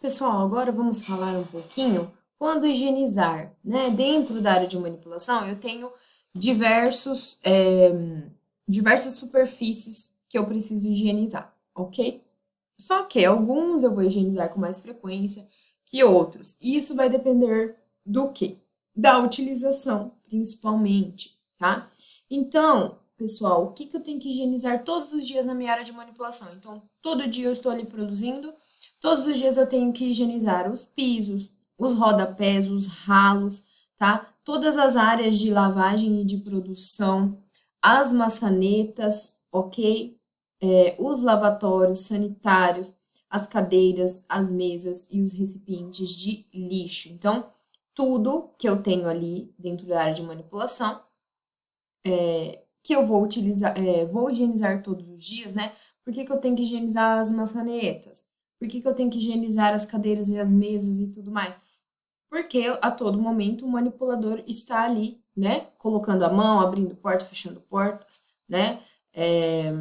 Pessoal, agora vamos falar um pouquinho quando higienizar, né? Dentro da área de manipulação, eu tenho diversas superfícies que eu preciso higienizar, ok? Só que alguns eu vou higienizar com mais frequência que outros. Isso vai depender do quê? Da utilização, principalmente, tá? Então, pessoal, o que que eu tenho que higienizar todos os dias na minha área de manipulação? Então, todo dia eu estou ali produzindo, todos os dias eu tenho que higienizar os pisos, os rodapés, os ralos, tá? Todas as áreas de lavagem e de produção, as maçanetas, ok? Os lavatórios sanitários, as cadeiras, as mesas e os recipientes de lixo. Então, tudo que eu tenho ali dentro da área de manipulação, que eu vou utilizar, vou higienizar todos os dias, né? Por que que eu tenho que higienizar as maçanetas? Por que que eu tenho que higienizar as cadeiras e as mesas e tudo mais? Porque a todo momento o manipulador está ali, né? Colocando a mão, abrindo porta, fechando portas, né? É,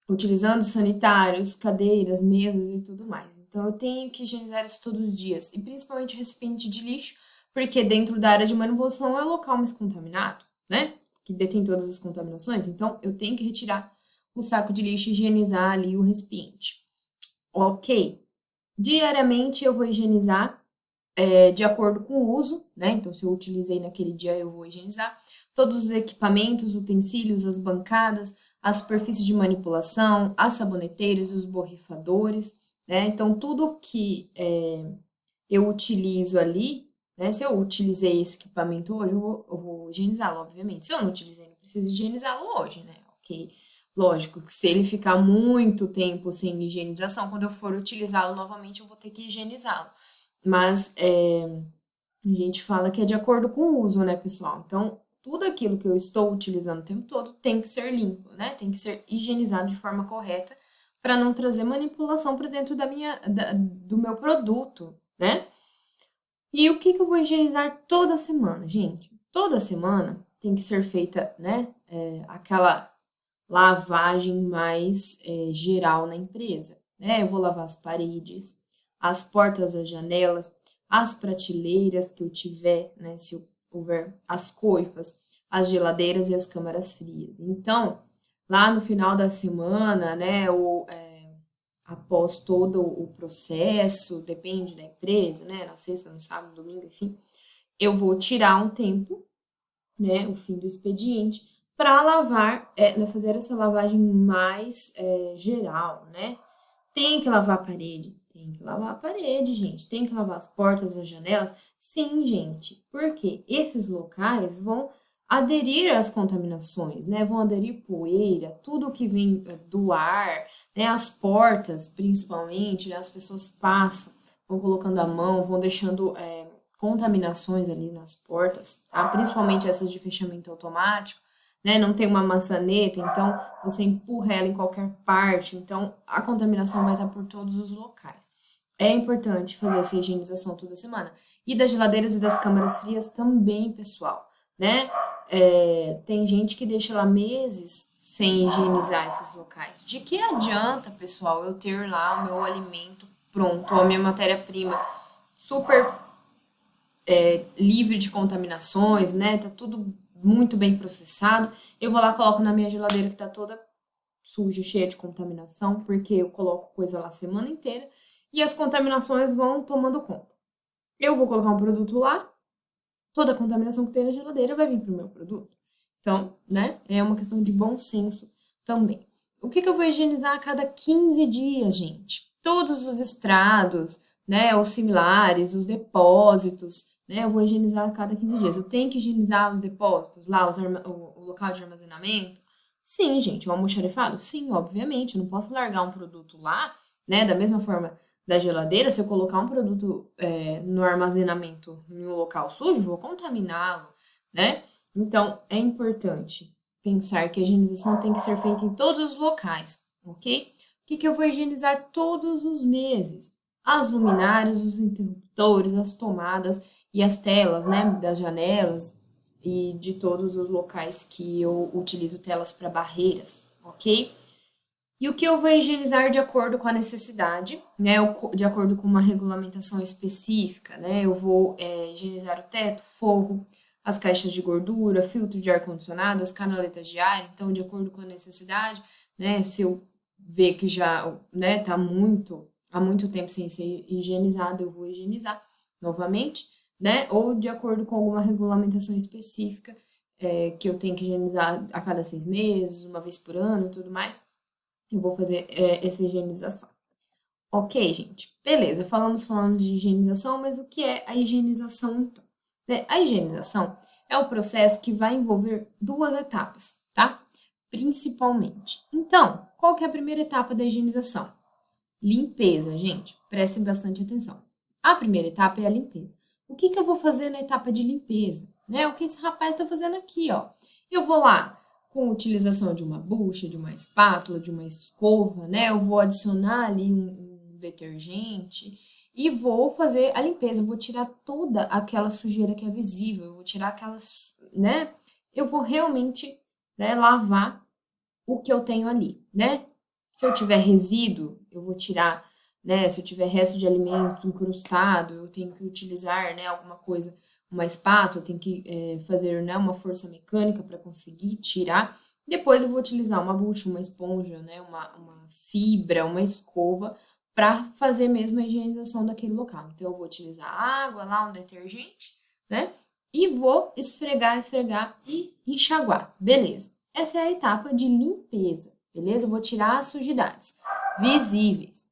utilizando sanitários, cadeiras, mesas e tudo mais. Então eu tenho que higienizar isso todos os dias, e principalmente o recipiente de lixo, porque dentro da área de manipulação é o local mais contaminado, né? Que detém todas as contaminações, então eu tenho que retirar o saco de lixo e higienizar ali o recipiente. Ok. Diariamente eu vou higienizar de acordo com o uso, né? Então, se eu utilizei naquele dia, eu vou higienizar todos os equipamentos, utensílios, as bancadas, a superfície de manipulação, as saboneteiras, os borrifadores, né? Então, tudo que eu utilizo ali, né? Se eu utilizei esse equipamento hoje, eu vou higienizá-lo, obviamente. Se eu não utilizei, não preciso higienizá-lo hoje, né? Ok. Lógico que se ele ficar muito tempo sem higienização, quando eu for utilizá-lo novamente, eu vou ter que higienizá-lo. Mas a gente fala que é de acordo com o uso, né, pessoal? Então, tudo aquilo que eu estou utilizando o tempo todo tem que ser limpo, né? Tem que ser higienizado de forma correta para não trazer manipulação para dentro do meu produto, né? E o que que eu vou higienizar toda semana, gente? Toda semana tem que ser feita, né? Aquela lavagem mais geral na empresa, né? Eu vou lavar as paredes, as portas, as janelas, as prateleiras que eu tiver, né? Se houver as coifas, as geladeiras e as câmaras frias. Então, lá no final da semana, né? Após todo o processo, depende da empresa, né? Na sexta, no sábado, no domingo, enfim, eu vou tirar um tempo, né, o fim do expediente, para lavar, né, fazer essa lavagem mais geral, né? Tem que lavar a parede? Tem que lavar a parede, gente. Tem que lavar as portas, as janelas? Sim, gente. Porque esses locais vão aderir às contaminações, né? Vão aderir poeira, tudo que vem do ar, né? As portas, principalmente, né? As pessoas passam, vão colocando a mão, vão deixando contaminações ali nas portas, tá? Principalmente essas de fechamento automático, né? Não tem uma maçaneta, então você empurra ela em qualquer parte, então a contaminação vai estar por todos os locais. É importante fazer essa higienização toda semana. E das geladeiras e das câmaras frias também, pessoal, né? Tem gente que deixa lá meses sem higienizar esses locais. De que adianta, pessoal, eu ter lá o meu alimento pronto, ou a minha matéria-prima super livre de contaminações, né? Tá tudo muito bem processado. Eu vou lá, coloco na minha geladeira que tá toda suja, cheia de contaminação, porque eu coloco coisa lá a semana inteira e as contaminações vão tomando conta. Eu vou colocar um produto lá, toda a contaminação que tem na geladeira vai vir pro meu produto. Então, né? É uma questão de bom senso também. O que que eu vou higienizar a cada 15 dias, gente? Todos os estrados, né? Os similares, os depósitos, né? Eu vou higienizar a cada 15 dias. Eu tenho que higienizar os depósitos, lá, o local de armazenamento? Sim, gente. O almoxarifado? Sim, obviamente. Eu não posso largar um produto lá, né? Da mesma forma da geladeira, se eu colocar um produto no armazenamento em um local sujo, vou contaminá-lo, né? Então, é importante pensar que a higienização tem que ser feita em todos os locais, ok? O que que eu vou higienizar todos os meses? As luminárias, os interruptores, as tomadas e as telas, né, das janelas e de todos os locais que eu utilizo telas para barreiras, ok? E o que eu vou higienizar de acordo com a necessidade, né? De acordo com uma regulamentação específica, né? Eu vou higienizar o teto, forro, as caixas de gordura, filtro de ar-condicionado, as canaletas de ar. Então, de acordo com a necessidade, né? Se eu ver que já, né, tá há muito tempo sem ser higienizado, eu vou higienizar novamente, né? Ou de acordo com alguma regulamentação específica, que eu tenho que higienizar a cada 6 meses, uma vez por ano e tudo mais, eu vou fazer essa higienização. Ok, gente? Beleza, falamos de higienização, mas o que é a higienização então? Né? A higienização é o processo que vai envolver duas etapas, tá? Principalmente. Então, qual que é a primeira etapa da higienização? Limpeza, gente. Prestem bastante atenção. A primeira etapa é a limpeza. O que que eu vou fazer na etapa de limpeza? Né? O que esse rapaz está fazendo aqui, ó? Eu vou lá com a utilização de uma bucha, de uma espátula, de uma escova, né? Eu vou adicionar ali um detergente e vou fazer a limpeza. Eu vou tirar toda aquela sujeira que é visível. Eu vou tirar aquelas, né? Eu vou realmente, né, lavar o que eu tenho ali, né? Se eu tiver resíduo, eu vou tirar, né? Se eu tiver resto de alimento incrustado, eu tenho que utilizar, né, alguma coisa, uma espátula, eu tenho que fazer, né, uma força mecânica para conseguir tirar. Depois eu vou utilizar uma bucha, uma esponja, né, uma fibra, uma escova para fazer mesmo a higienização daquele local. Então eu vou utilizar água lá, um detergente, né? E vou esfregar e enxaguar. Beleza. Essa é a etapa de limpeza, beleza? Eu vou tirar as sujidades visíveis.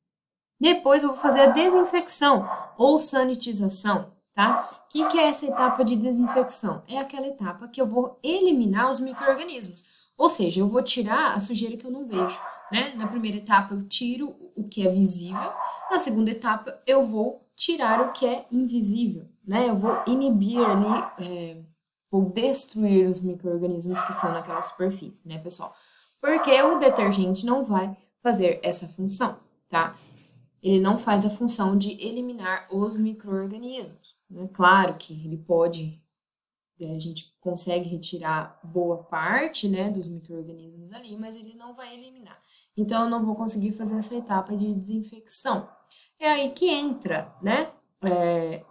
Depois eu vou fazer a desinfecção ou sanitização, tá? O que é essa etapa de desinfecção? É aquela etapa que eu vou eliminar os micro-organismos. Ou seja, eu vou tirar a sujeira que eu não vejo, né? Na primeira etapa eu tiro o que é visível, na segunda etapa eu vou tirar o que é invisível, né? Eu vou inibir ali, vou destruir os micro-organismos que estão naquela superfície, né, pessoal? Porque o detergente não vai fazer essa função, tá? Ele não faz a função de eliminar os micro-organismos. Né? Claro que ele pode, a gente consegue retirar boa parte, né, dos micro-organismos ali, mas ele não vai eliminar. Então, eu não vou conseguir fazer essa etapa de desinfecção. É aí que entra, né,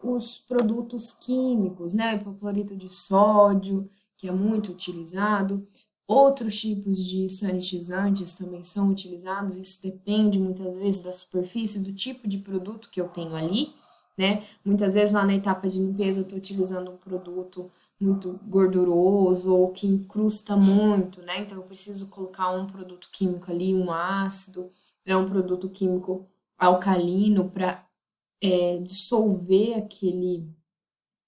os produtos químicos, né, hipoclorito de sódio, que é muito utilizado, outros tipos de sanitizantes também são utilizados, isso depende muitas vezes da superfície, do tipo de produto que eu tenho ali, né? Muitas vezes lá na etapa de limpeza eu estou utilizando um produto muito gorduroso ou que incrusta muito, né? Então eu preciso colocar um produto químico ali, um ácido, né? Um produto químico alcalino para dissolver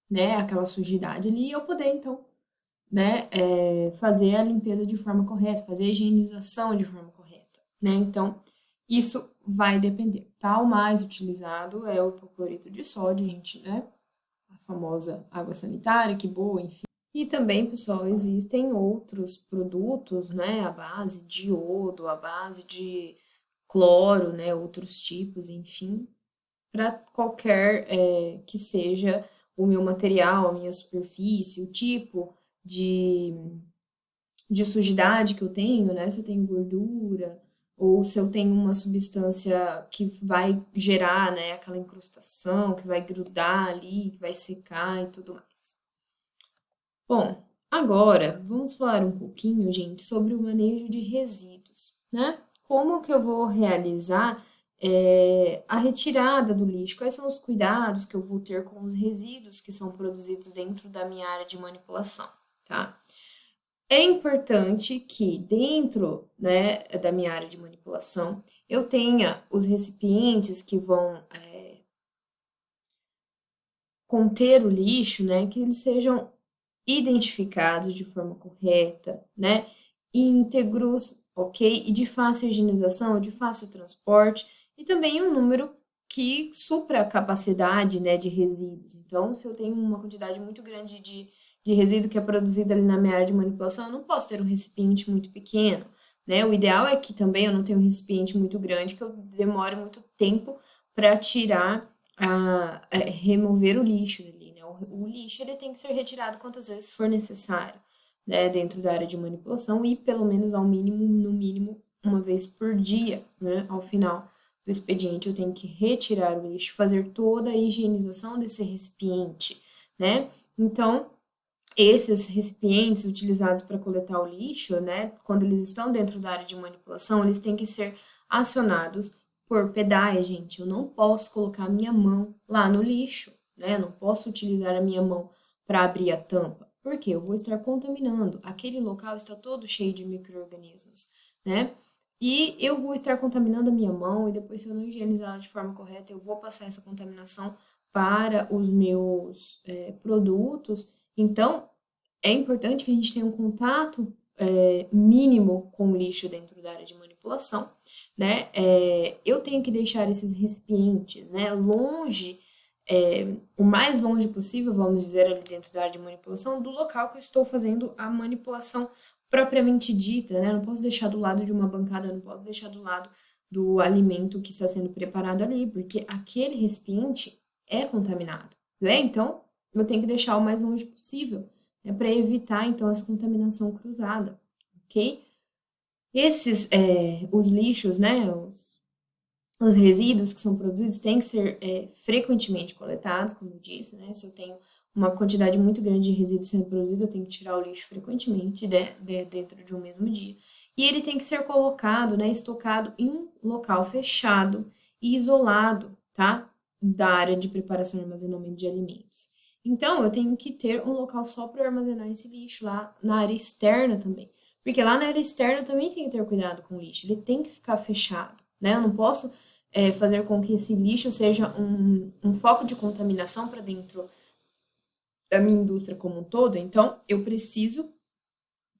né, aquela sujidade ali e eu poder então, né, fazer a limpeza de forma correta, fazer a higienização de forma correta, né? Então, isso vai depender, tá? O mais utilizado é o hipoclorito de sódio, gente, né? A famosa água sanitária, que boa, enfim. E também, pessoal, existem outros produtos, né, à base de iodo, à base de cloro, né, outros tipos, enfim, para qualquer que seja o meu material, a minha superfície, o tipo de, de sujidade que eu tenho, né? Se eu tenho gordura, ou se eu tenho uma substância que vai gerar, né, aquela incrustação, que vai grudar ali, que vai secar e tudo mais. Bom, agora vamos falar um pouquinho, gente, sobre o manejo de resíduos, né? Como que eu vou realizar a retirada do lixo? Quais são os cuidados que eu vou ter com os resíduos que são produzidos dentro da minha área de manipulação, tá? É importante que dentro, né, da minha área de manipulação eu tenha os recipientes que vão conter o lixo, né, que eles sejam identificados de forma correta, né, íntegros, ok? E de fácil higienização, de fácil transporte, e também um número que supra a capacidade, né, de resíduos. Então, se eu tenho uma quantidade muito grande de resíduo que é produzido ali na minha área de manipulação, eu não posso ter um recipiente muito pequeno, né? O ideal é que também eu não tenha um recipiente muito grande, que eu demore muito tempo para tirar, remover o lixo ali, né? O lixo ele tem que ser retirado quantas vezes for necessário, né? Dentro da área de manipulação e pelo menos ao mínimo, no mínimo, uma vez por dia, né? Ao final do expediente, eu tenho que retirar o lixo, fazer toda a higienização desse recipiente, né? Então, esses recipientes utilizados para coletar o lixo, né, quando eles estão dentro da área de manipulação, eles têm que ser acionados por pedais, gente. Eu não posso colocar a minha mão lá no lixo, né? Eu não posso utilizar a minha mão para abrir a tampa, porque eu vou estar contaminando. Aquele local está todo cheio de micro-organismos, né? E eu vou estar contaminando a minha mão, e depois, se eu não higienizar ela de forma correta, eu vou passar essa contaminação para os meus produtos. Então, é importante que a gente tenha um contato mínimo com o lixo dentro da área de manipulação, né? Eu tenho que deixar esses recipientes, né, longe, o mais longe possível, vamos dizer, ali dentro da área de manipulação, do local que eu estou fazendo a manipulação propriamente dita, né? Não posso deixar do lado de uma bancada, não posso deixar do lado do alimento que está sendo preparado ali, porque aquele recipiente é contaminado, né? Então, eu tenho que deixar o mais longe possível, né, para evitar, então, essa contaminação cruzada, ok? Os lixos, né, os resíduos que são produzidos têm que ser frequentemente coletados, como eu disse, né? Se eu tenho uma quantidade muito grande de resíduos sendo produzido, eu tenho que tirar o lixo frequentemente dentro de um mesmo dia. E ele tem que ser colocado, né, estocado em um local fechado e isolado, tá? Da área de preparação e armazenamento de alimentos. Então, eu tenho que ter um local só para armazenar esse lixo lá na área externa também. Porque lá na área externa eu também tenho que ter cuidado com o lixo, ele tem que ficar fechado, né? Eu não posso fazer com que esse lixo seja um foco de contaminação para dentro da minha indústria como um todo. Então, eu preciso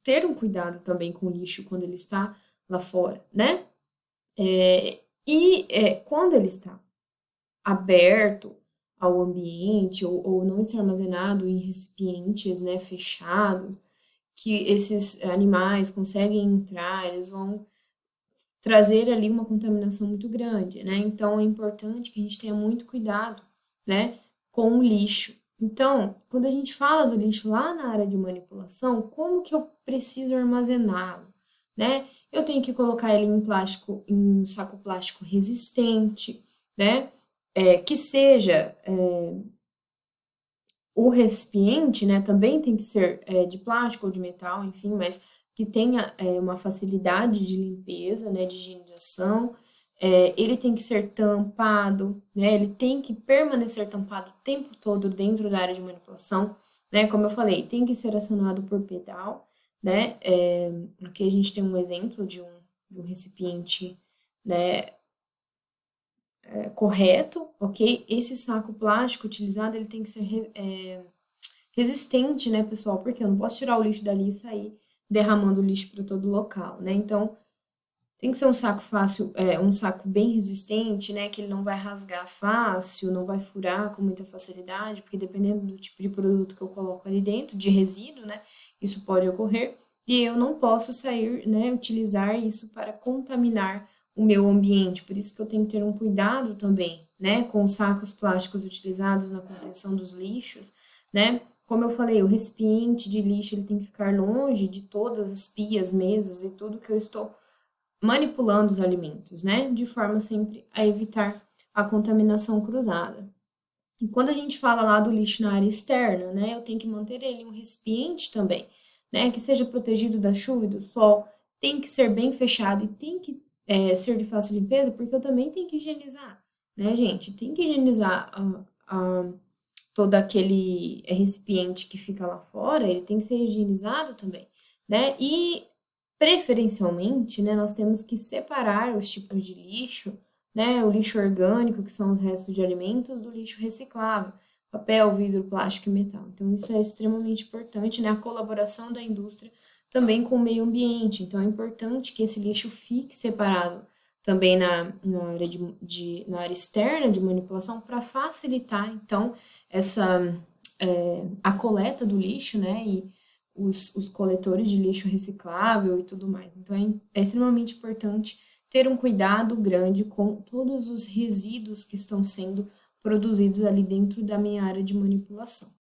ter um cuidado também com o lixo quando ele está lá fora, né? Quando ele está aberto ao ambiente ou não está armazenado em recipientes, né, fechados, que esses animais conseguem entrar, eles vão trazer ali uma contaminação muito grande, né? Então é importante que a gente tenha muito cuidado, né, com o lixo. Então, quando a gente fala do lixo lá na área de manipulação, como que eu preciso armazená-lo, né? Eu tenho que colocar ele em plástico, em um saco plástico resistente, né? Que seja o recipiente, né, também tem que ser de plástico ou de metal, enfim, mas que tenha uma facilidade de limpeza, né, de higienização. Ele tem que ser tampado, né, ele tem que permanecer tampado o tempo todo dentro da área de manipulação, né, como eu falei, tem que ser acionado por pedal, né, aqui a gente tem um exemplo de um recipiente, né, correto, ok? Esse saco plástico utilizado, ele tem que ser resistente, né, pessoal? Porque eu não posso tirar o lixo dali e sair derramando lixo para todo local, né? Então, tem que ser um saco fácil, um saco bem resistente, né? Que ele não vai rasgar fácil, não vai furar com muita facilidade, porque dependendo do tipo de produto que eu coloco ali dentro, de resíduo, né? Isso pode ocorrer. E eu não posso sair, né? Utilizar isso para contaminar o meu ambiente. Por isso que eu tenho que ter um cuidado também, né? Com os sacos plásticos utilizados na contenção dos lixos, né? Como eu falei, o recipiente de lixo ele tem que ficar longe de todas as pias, mesas e tudo que eu estou manipulando os alimentos, né? De forma sempre a evitar a contaminação cruzada. E quando a gente fala lá do lixo na área externa, né? Eu tenho que manter ele em um recipiente também, né? Que seja protegido da chuva e do sol, tem que ser bem fechado e tem que ser de fácil limpeza, porque eu também tenho que higienizar, né, gente? Tem que higienizar todo aquele recipiente que fica lá fora, ele tem que ser higienizado também, né? E preferencialmente, né, nós temos que separar os tipos de lixo, né? O lixo orgânico, que são os restos de alimentos, do lixo reciclável, papel, vidro, plástico e metal. Então, isso é extremamente importante, né? A colaboração da indústria também com o meio ambiente. Então, é importante que esse lixo fique separado também na área, na área externa de manipulação para facilitar, então, a coleta do lixo, né? E os coletores de lixo reciclável e tudo mais. Então, é extremamente importante ter um cuidado grande com todos os resíduos que estão sendo produzidos ali dentro da minha área de manipulação.